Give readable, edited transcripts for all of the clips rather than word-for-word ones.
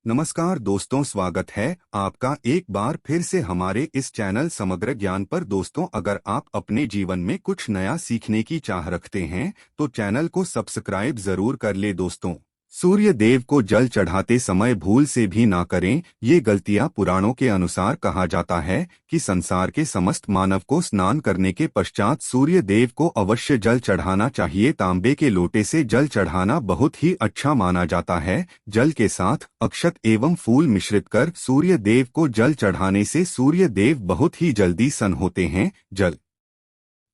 नमस्कार दोस्तों, स्वागत है आपका एक बार फिर से हमारे इस चैनल समग्र ज्ञान पर। दोस्तों, अगर आप अपने जीवन में कुछ नया सीखने की चाह रखते हैं तो चैनल को सब्सक्राइब जरूर कर ले। दोस्तों, सूर्य देव को जल चढ़ाते समय भूल से भी ना करें ये गलतियां। पुराणों के अनुसार कहा जाता है कि संसार के समस्त मानव को स्नान करने के पश्चात सूर्य देव को अवश्य जल चढ़ाना चाहिए। तांबे के लोटे से जल चढ़ाना बहुत ही अच्छा माना जाता है। जल के साथ अक्षत एवं फूल मिश्रित कर सूर्य देव को जल चढ़ाने से सूर्य देव बहुत ही जल्दी सन्न होते हैं। जल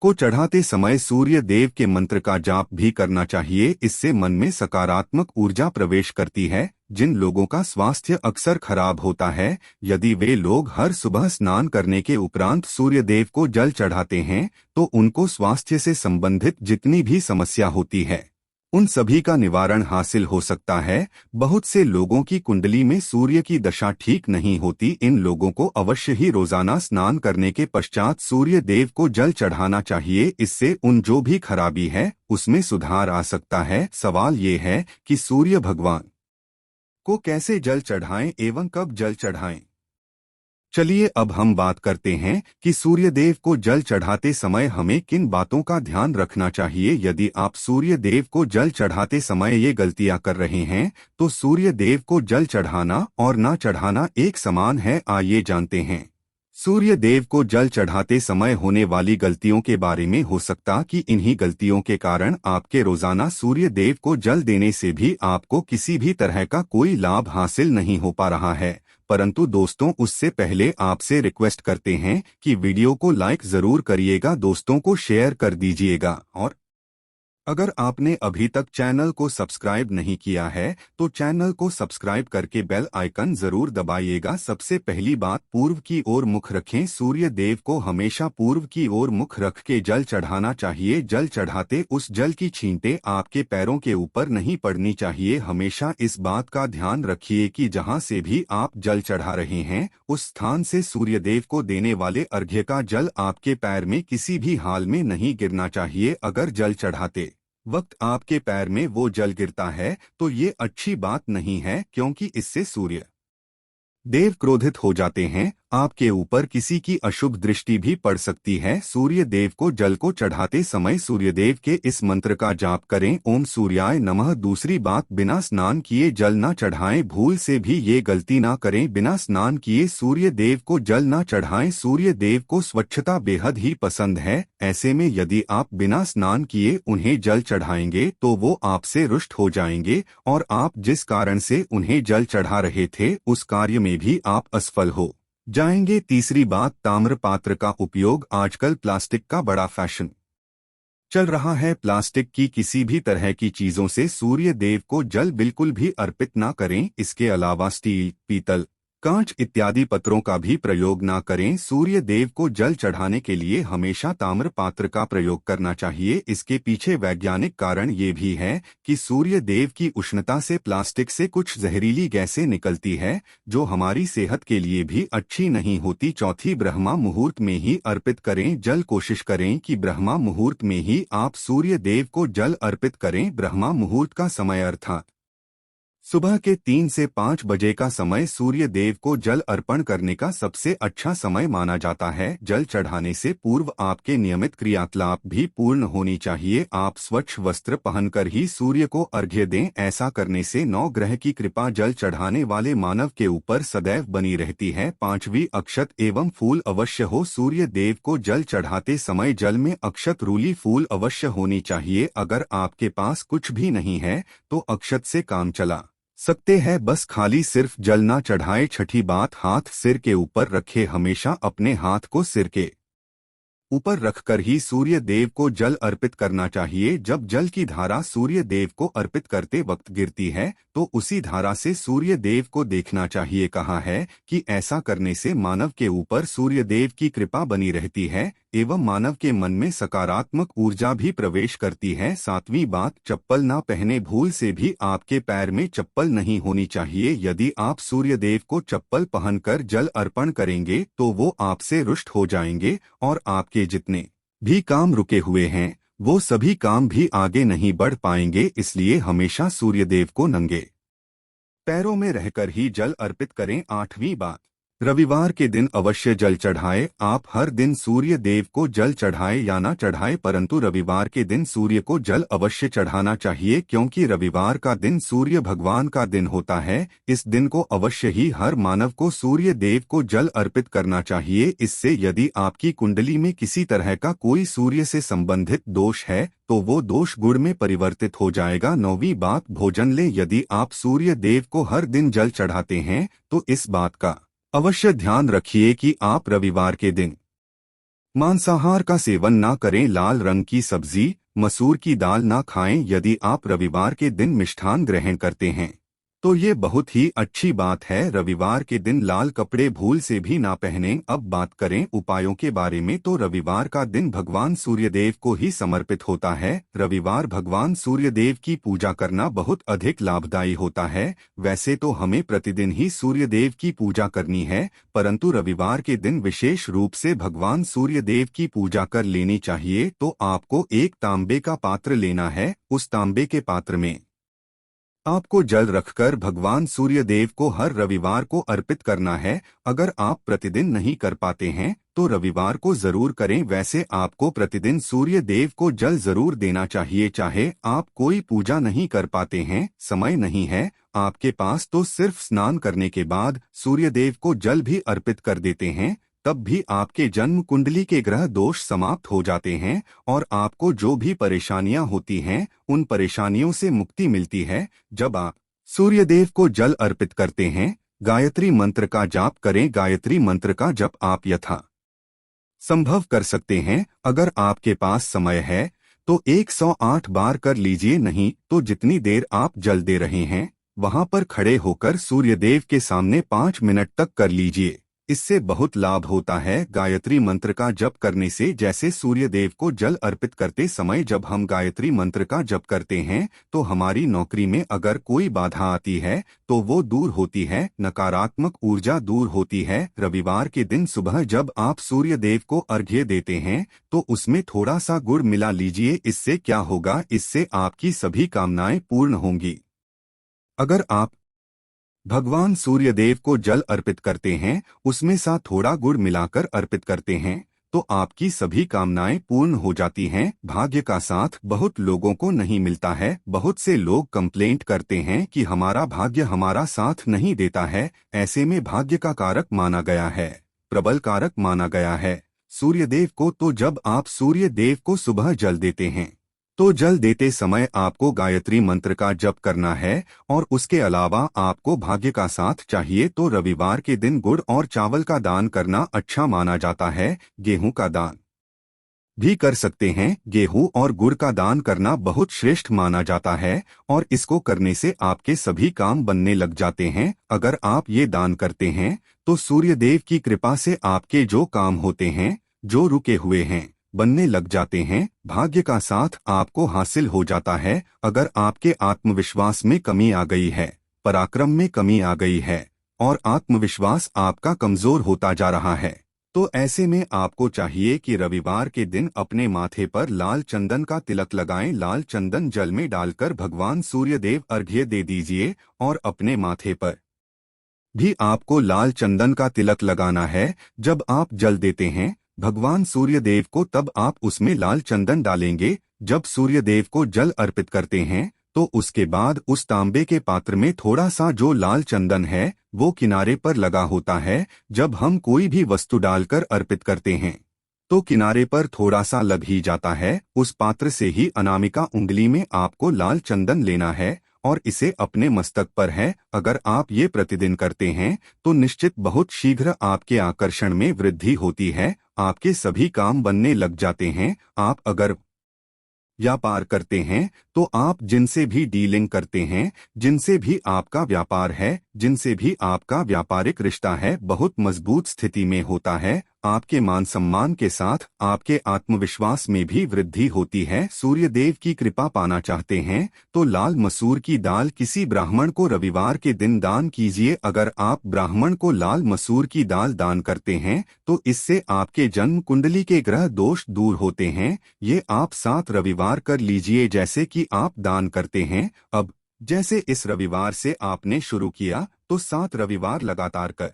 को चढ़ाते समय सूर्य देव के मंत्र का जाप भी करना चाहिए। इससे मन में सकारात्मक ऊर्जा प्रवेश करती है। जिन लोगों का स्वास्थ्य अक्सर खराब होता है, यदि वे लोग हर सुबह स्नान करने के उपरांत सूर्य देव को जल चढ़ाते हैं तो उनको स्वास्थ्य से संबंधित जितनी भी समस्या होती है उन सभी का निवारण हासिल हो सकता है। बहुत से लोगों की कुंडली में सूर्य की दशा ठीक नहीं होती। इन लोगों को अवश्य ही रोजाना स्नान करने के पश्चात सूर्य देव को जल चढ़ाना चाहिए। इससे उन जो भी खराबी है उसमें सुधार आ सकता है। सवाल ये है कि सूर्य भगवान को कैसे जल चढ़ाएं एवं कब जल चढ़ाएं। चलिए अब हम बात करते हैं कि सूर्य देव को जल चढ़ाते समय हमें किन बातों का ध्यान रखना चाहिए। यदि आप सूर्य देव को जल चढ़ाते समय ये गलतियां कर रहे हैं तो सूर्य देव को जल चढ़ाना और ना चढ़ाना एक समान है। आइए जानते हैं सूर्य देव को जल चढ़ाते समय होने वाली गलतियों के बारे में। हो सकता कि इन्हीं गलतियों के कारण आपके रोजाना सूर्य देव को जल देने से भी आपको किसी भी तरह का कोई लाभ हासिल नहीं हो पा रहा है। परंतु दोस्तों, उससे पहले आपसे रिक्वेस्ट करते हैं कि वीडियो को लाइक जरूर करिएगा, दोस्तों को शेयर कर दीजिएगा और अगर आपने अभी तक चैनल को सब्सक्राइब नहीं किया है तो चैनल को सब्सक्राइब करके बेल आइकन जरूर दबाइएगा। सबसे पहली बात, पूर्व की ओर मुख रखें। सूर्य देव को हमेशा पूर्व की ओर मुख रख के जल चढ़ाना चाहिए। जल चढ़ाते उस जल की छींटे आपके पैरों के ऊपर नहीं पड़नी चाहिए। हमेशा इस बात का ध्यान रखिए कि जहां से भी आप जल चढ़ा रहे हैं उस स्थान से सूर्य देव को देने वाले अर्घ्य का जल आपके पैर में किसी भी हाल में नहीं गिरना चाहिए। अगर जल चढ़ाते वक्त आपके पैर में वो जल गिरता है तो ये अच्छी बात नहीं है, क्योंकि इससे सूर्य देव क्रोधित हो जाते हैं। आपके ऊपर किसी की अशुभ दृष्टि भी पड़ सकती है। सूर्य देव को जल को चढ़ाते समय सूर्य देव के इस मंत्र का जाप करें, ओम सूर्याय नमः। दूसरी बात, बिना स्नान किए जल ना चढ़ाएं। भूल से भी ये गलती ना करें। बिना स्नान किए सूर्य देव को जल ना चढ़ाएं। सूर्य देव को स्वच्छता बेहद ही पसंद है। ऐसे में यदि आप बिना स्नान किए उन्हें जल चढ़ाएंगे तो वो आपसे रुष्ट हो जाएंगे और आप जिस कारण से उन्हें जल चढ़ा रहे थे उस कार्य में भी आप असफल हो जाएंगे। तीसरी बात, ताम्र पात्र का उपयोग। आजकल प्लास्टिक का बड़ा फैशन चल रहा है। प्लास्टिक की किसी भी तरह की चीजों से सूर्य देव को जल बिल्कुल भी अर्पित ना करें। इसके अलावा स्टील, पीतल, कांच इत्यादि पत्रों का भी प्रयोग ना करें। सूर्य देव को जल चढ़ाने के लिए हमेशा ताम्र पात्र का प्रयोग करना चाहिए। इसके पीछे वैज्ञानिक कारण ये भी है कि सूर्य देव की उष्णता से प्लास्टिक से कुछ जहरीली गैसें निकलती है जो हमारी सेहत के लिए भी अच्छी नहीं होती। चौथी, ब्रह्मा मुहूर्त में ही अर्पित करें जल। कोशिश करें कि ब्रह्मा मुहूर्त में ही आप सूर्य देव को जल अर्पित करें। ब्रह्मा मुहूर्त का समय अर्थात सुबह के 3 से 5 बजे का समय सूर्य देव को जल अर्पण करने का सबसे अच्छा समय माना जाता है। जल चढ़ाने से पूर्व आपके नियमित क्रियाकलाप भी पूर्ण होनी चाहिए। आप स्वच्छ वस्त्र पहनकर ही सूर्य को अर्घ्य दें। ऐसा करने से नौ ग्रह की कृपा जल चढ़ाने वाले मानव के ऊपर सदैव बनी रहती है। पांचवी, अक्षत एवं फूल अवश्य हो। सूर्य देव को जल चढ़ाते समय जल में अक्षत रूली फूल अवश्य होनी चाहिए। अगर आपके पास कुछ भी नहीं है तो अक्षत से काम चला सकते हैं, बस खाली सिर्फ जल ना चढ़ाए। छठी बात, हाथ सिर के ऊपर रखे। हमेशा अपने हाथ को सिर के ऊपर रखकर ही सूर्य देव को जल अर्पित करना चाहिए। जब जल की धारा सूर्य देव को अर्पित करते वक्त गिरती है तो उसी धारा से सूर्य देव को देखना चाहिए। कहा है कि ऐसा करने से मानव के ऊपर सूर्य देव की कृपा बनी रहती है एवं मानव के मन में सकारात्मक ऊर्जा भी प्रवेश करती है। सातवीं बात, चप्पल ना पहने। भूल से भी आपके पैर में चप्पल नहीं होनी चाहिए। यदि आप सूर्य देव को चप्पल पहनकर जल अर्पण करेंगे तो वो आपसे रुष्ट हो जाएंगे और आपके जितने भी काम रुके हुए हैं वो सभी काम भी आगे नहीं बढ़ पाएंगे। इसलिए हमेशा सूर्य देव को नंगे पैरों में रहकर ही जल अर्पित करें। 8वीं बात, रविवार के दिन अवश्य जल चढ़ाएं। आप हर दिन सूर्य देव को जल चढ़ाएं या ना चढ़ाएं, परंतु रविवार के दिन सूर्य को जल अवश्य चढ़ाना चाहिए, क्योंकि रविवार का दिन सूर्य भगवान का दिन होता है। इस दिन को अवश्य ही हर मानव को सूर्य देव को जल अर्पित करना चाहिए। इससे यदि आपकी कुंडली में किसी तरह का कोई सूर्य से संबंधित दोष है तो वो दोष गुण में परिवर्तित हो जाएगा। 9वीं बात, भोजन लें। यदि आप सूर्य देव को हर दिन जल चढ़ाते हैं तो इस बात का अवश्य ध्यान रखिए कि आप रविवार के दिन मांसाहार का सेवन ना करें। लाल रंग की सब्जी, मसूर की दाल ना खाएं। यदि आप रविवार के दिन मिष्ठान ग्रहण करते हैं तो ये बहुत ही अच्छी बात है। रविवार के दिन लाल कपड़े भूल से भी ना पहनें। अब बात करें उपायों के बारे में, तो रविवार का दिन भगवान सूर्यदेव को ही समर्पित होता है। रविवार भगवान सूर्यदेव की पूजा करना बहुत अधिक लाभदायी होता है। वैसे तो हमें प्रतिदिन ही सूर्यदेव की पूजा करनी है, परंतु रविवार के दिन विशेष रूप से भगवान सूर्यदेव की पूजा कर लेनी चाहिए। तो आपको एक तांबे का पात्र लेना है। उस तांबे के पात्र में आपको जल रखकर भगवान सूर्यदेव को हर रविवार को अर्पित करना है। अगर आप प्रतिदिन नहीं कर पाते हैं तो रविवार को जरूर करें। वैसे आपको प्रतिदिन सूर्य देव को जल जरूर देना चाहिए। चाहे आप कोई पूजा नहीं कर पाते हैं, समय नहीं है आपके पास, तो सिर्फ स्नान करने के बाद सूर्यदेव को जल भी अर्पित कर देते हैं, तब भी आपके जन्म कुंडली के ग्रह दोष समाप्त हो जाते हैं और आपको जो भी परेशानियां होती हैं उन परेशानियों से मुक्ति मिलती है। जब आप सूर्यदेव को जल अर्पित करते हैं, गायत्री मंत्र का जाप करें। गायत्री मंत्र का जप आप यथा संभव कर सकते हैं। अगर आपके पास समय है तो 108 बार कर लीजिए, नहीं तो जितनी देर आप जल दे रहे हैं वहां पर खड़े होकर सूर्यदेव के सामने 5 मिनट तक कर लीजिए। इससे बहुत लाभ होता है। गायत्री मंत्र का जप करने से, जैसे सूर्यदेव को जल अर्पित करते समय जब हम गायत्री मंत्र का जप करते हैं तो हमारी नौकरी में अगर कोई बाधा आती है तो वो दूर होती है, नकारात्मक ऊर्जा दूर होती है। रविवार के दिन सुबह जब आप सूर्यदेव को अर्घ्य देते हैं तो उसमें थोड़ा सा गुड़ मिला लीजिए। इससे क्या होगा, इससे आपकी सभी कामनाएं पूर्ण होंगी। अगर आप भगवान सूर्यदेव को जल अर्पित करते हैं, उसमें सा थोड़ा गुड़ मिलाकर अर्पित करते हैं तो आपकी सभी कामनाएं पूर्ण हो जाती हैं। भाग्य का साथ बहुत लोगों को नहीं मिलता है। बहुत से लोग कंप्लेंट करते हैं कि हमारा भाग्य हमारा साथ नहीं देता है। ऐसे में भाग्य का कारक माना गया है, प्रबल कारक माना गया है सूर्यदेव को। तो जब आप सूर्यदेव को सुबह जल देते हैं तो जल देते समय आपको गायत्री मंत्र का जप करना है और उसके अलावा आपको भाग्य का साथ चाहिए तो रविवार के दिन गुड़ और चावल का दान करना अच्छा माना जाता है। गेहूं का दान भी कर सकते हैं। गेहूं और गुड़ का दान करना बहुत श्रेष्ठ माना जाता है और इसको करने से आपके सभी काम बनने लग जाते हैं। अगर आप ये दान करते हैं तो सूर्यदेव की कृपा से आपके जो काम होते हैं, जो रुके हुए हैं, बनने लग जाते हैं। भाग्य का साथ आपको हासिल हो जाता है। अगर आपके आत्मविश्वास में कमी आ गई है, पराक्रम में कमी आ गई है और आत्मविश्वास आपका कमजोर होता जा रहा है, तो ऐसे में आपको चाहिए कि रविवार के दिन अपने माथे पर लाल चंदन का तिलक लगाएं। लाल चंदन जल में डालकर भगवान सूर्यदेव अर्घ्य दे दीजिए और अपने माथे पर भी आपको लाल चंदन का तिलक लगाना है। जब आप जल देते हैं भगवान सूर्यदेव को, तब आप उसमें लाल चंदन डालेंगे। जब सूर्यदेव को जल अर्पित करते हैं तो उसके बाद उस तांबे के पात्र में थोड़ा सा जो लाल चंदन है वो किनारे पर लगा होता है। जब हम कोई भी वस्तु डालकर अर्पित करते हैं तो किनारे पर थोड़ा सा लग ही जाता है। उस पात्र से ही अनामिका उंगली में आपको लाल चंदन लेना है और इसे अपने मस्तक पर है। अगर आप ये प्रतिदिन करते हैं तो निश्चित बहुत शीघ्र आपके आकर्षण में वृद्धि होती है, आपके सभी काम बनने लग जाते हैं। आप अगर व्यापार करते हैं तो आप जिनसे भी डीलिंग करते हैं, जिनसे भी आपका व्यापार है, जिनसे भी आपका व्यापारिक रिश्ता है, बहुत मजबूत स्थिति में होता है। आपके मान सम्मान के साथ आपके आत्मविश्वास में भी वृद्धि होती है। सूर्यदेव की कृपा पाना चाहते हैं तो लाल मसूर की दाल किसी ब्राह्मण को रविवार के दिन दान कीजिए। अगर आप ब्राह्मण को लाल मसूर की दाल दान करते हैं तो इससे आपके जन्म कुंडली के ग्रह दोष दूर होते हैं। ये आप 7 रविवार कर लीजिए जैसे कि आप दान करते हैं। अब जैसे इस रविवार से आपने शुरू किया तो 7 रविवार लगातार कर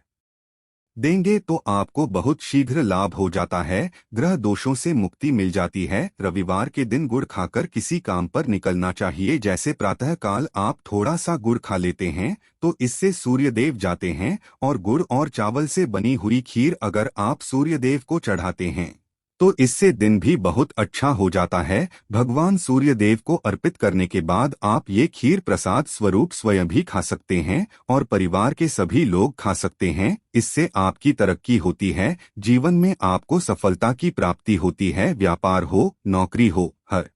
देंगे तो आपको बहुत शीघ्र लाभ हो जाता है। ग्रह दोषों से मुक्ति मिल जाती है। रविवार के दिन गुड़ खाकर किसी काम पर निकलना चाहिए। जैसे प्रातः काल आप थोड़ा सा गुड़ खा लेते हैं तो इससे सूर्यदेव जाते हैं, और गुड़ और चावल से बनी हुई खीर अगर आप सूर्यदेव को चढ़ाते हैं तो इससे दिन भी बहुत अच्छा हो जाता है। भगवान सूर्यदेव को अर्पित करने के बाद आप ये खीर प्रसाद स्वरूप स्वयं भी खा सकते हैं और परिवार के सभी लोग खा सकते हैं। इससे आपकी तरक्की होती है, जीवन में आपको सफलता की प्राप्ति होती है। व्यापार हो, नौकरी हो, हर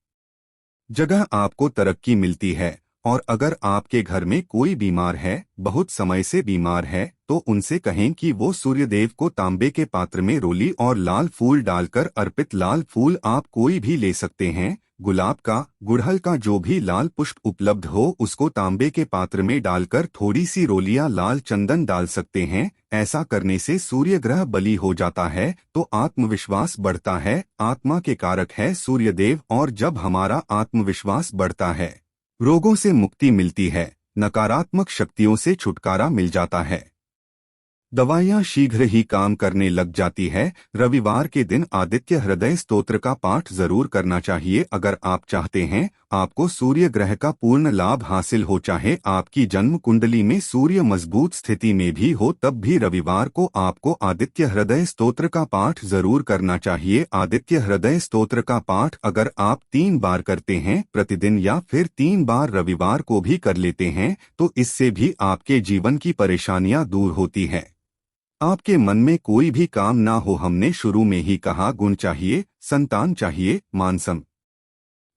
जगह आपको तरक्की मिलती है। और अगर आपके घर में कोई बीमार है, बहुत समय से बीमार है, तो उनसे कहें कि वो सूर्यदेव को तांबे के पात्र में रोली और लाल फूल डालकर अर्पित। लाल फूल आप कोई भी ले सकते हैं, गुलाब का, गुड़हल का, जो भी लाल पुष्प उपलब्ध हो उसको तांबे के पात्र में डालकर थोड़ी सी रोलियां लाल चंदन डाल सकते हैं। ऐसा करने से सूर्य ग्रह बली हो जाता है तो आत्मविश्वास बढ़ता है। आत्मा के कारक है सूर्यदेव, और जब हमारा आत्मविश्वास बढ़ता है रोगों से मुक्ति मिलती है, नकारात्मक शक्तियों से छुटकारा मिल जाता है, दवाइयाँ शीघ्र ही काम करने लग जाती है। रविवार के दिन आदित्य हृदय स्तोत्र का पाठ जरूर करना चाहिए। अगर आप चाहते हैं आपको सूर्य ग्रह का पूर्ण लाभ हासिल हो, चाहे आपकी जन्म कुंडली में सूर्य मजबूत स्थिति में भी हो, तब भी रविवार को आपको आदित्य हृदय स्तोत्र का पाठ जरूर करना चाहिए। आदित्य हृदय स्तोत्र का पाठ अगर आप 3 बार करते हैं प्रतिदिन, या फिर 3 बार रविवार को भी कर लेते हैं, तो इससे भी आपके जीवन की परेशानियां दूर होती है। आपके मन में कोई भी काम ना हो, हमने शुरू में ही कहा, गुण चाहिए, संतान चाहिए,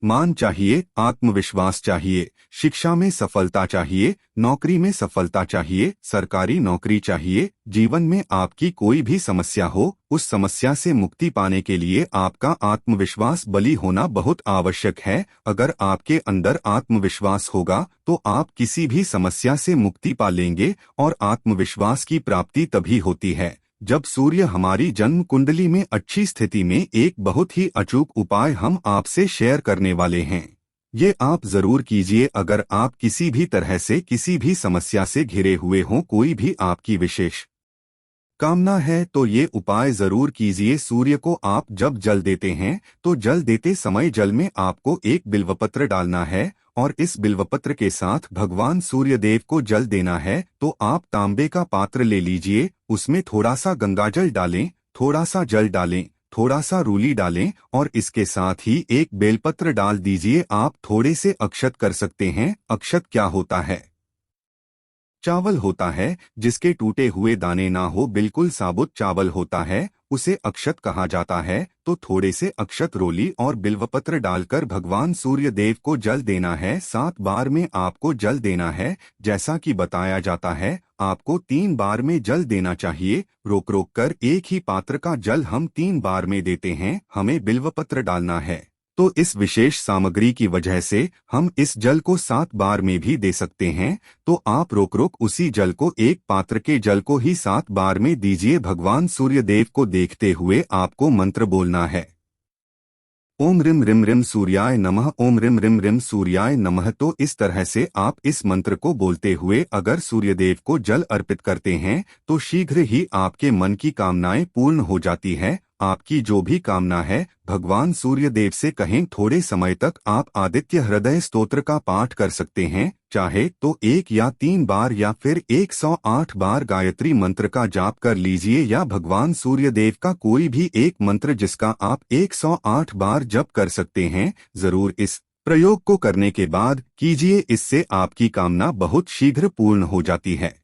मान चाहिए, आत्मविश्वास चाहिए, शिक्षा में सफलता चाहिए, नौकरी में सफलता चाहिए, सरकारी नौकरी चाहिए। जीवन में आपकी कोई भी समस्या हो, उस समस्या से मुक्ति पाने के लिए आपका आत्मविश्वास बली होना बहुत आवश्यक है। अगर आपके अंदर आत्मविश्वास होगा तो आप किसी भी समस्या से मुक्ति पा लेंगे, और आत्मविश्वास की प्राप्ति तभी होती है जब सूर्य हमारी जन्म कुंडली में अच्छी स्थिति में। एक बहुत ही अचूक उपाय हम आपसे शेयर करने वाले हैं, ये आप जरूर कीजिए। अगर आप किसी भी तरह से किसी भी समस्या से घिरे हुए हों, कोई भी आपकी विशेष कामना है, तो ये उपाय जरूर कीजिए। सूर्य को आप जब जल देते हैं तो जल देते समय जल में आपको एक बिल्वपत्र डालना है, और इस बिल्वपत्र के साथ भगवान सूर्यदेव को जल देना है। तो आप तांबे का पात्र ले लीजिए, उसमें थोड़ा सा गंगाजल डालें, थोड़ा सा जल डालें, थोड़ा सा रूली डालें, और इसके साथ ही एक बेलपत्र डाल दीजिए। आप थोड़े से अक्षत कर सकते हैं। अक्षत क्या होता है? चावल होता है जिसके टूटे हुए दाने ना हो, बिल्कुल साबुत चावल होता है, उसे अक्षत कहा जाता है। तो थोड़े से अक्षत, रोली और बिल्वपत्र डालकर भगवान सूर्य देव को जल देना है। 7 बार में आपको जल देना है। जैसा कि बताया जाता है आपको 3 बार में जल देना चाहिए। रोक रोक कर एक ही पात्र का जल हम 3 बार में देते हैं। हमें बिल्वपत्र डालना है, तो इस विशेष सामग्री की वजह से हम इस जल को 7 बार में भी दे सकते हैं। तो आप रोक रोक उसी जल को, एक पात्र के जल को ही 7 बार में दीजिए। भगवान सूर्यदेव को देखते हुए आपको मंत्र बोलना है, ओम रिम रिम रिम सूर्याय नमः, ओम रिम रिम रिम सूर्याय नमः। तो इस तरह से आप इस मंत्र को बोलते हुए अगर सूर्यदेव को जल अर्पित करते हैं तो शीघ्र ही आपके मन की कामनाएं पूर्ण हो जाती है। आपकी जो भी कामना है भगवान सूर्यदेव से कहें। थोड़े समय तक आप आदित्य हृदय स्तोत्र का पाठ कर सकते हैं, चाहे तो 1 या 3 बार या फिर 108 बार गायत्री मंत्र का जाप कर लीजिए, या भगवान सूर्यदेव का कोई भी एक मंत्र जिसका आप 108 बार जप कर सकते हैं। जरूर इस प्रयोग को करने के बाद कीजिए, इससे आपकी कामना बहुत शीघ्र पूर्ण हो जाती है।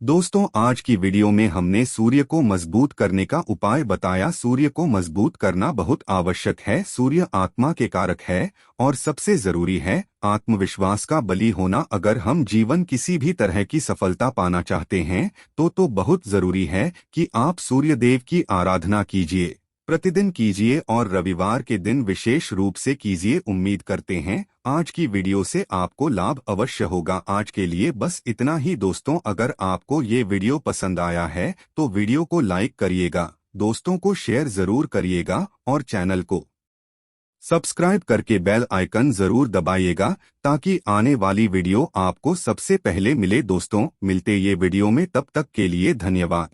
दोस्तों, आज की वीडियो में हमने सूर्य को मजबूत करने का उपाय बताया। सूर्य को मजबूत करना बहुत आवश्यक है। सूर्य आत्मा के कारक है और सबसे जरूरी है आत्मविश्वास का बली होना। अगर हम जीवन किसी भी तरह की सफलता पाना चाहते हैं तो बहुत जरूरी है कि आप सूर्यदेव की आराधना कीजिए, प्रतिदिन कीजिए, और रविवार के दिन विशेष रूप से कीजिए। उम्मीद करते हैं आज की वीडियो से आपको लाभ अवश्य होगा। आज के लिए बस इतना ही दोस्तों। अगर आपको ये वीडियो पसंद आया है तो वीडियो को लाइक करिएगा, दोस्तों को शेयर जरूर करिएगा, और चैनल को सब्सक्राइब करके बेल आइकन जरूर दबाइएगा ताकि आने वाली वीडियो आपको सबसे पहले मिले। दोस्तों, मिलते ये वीडियो में, तब तक के लिए धन्यवाद।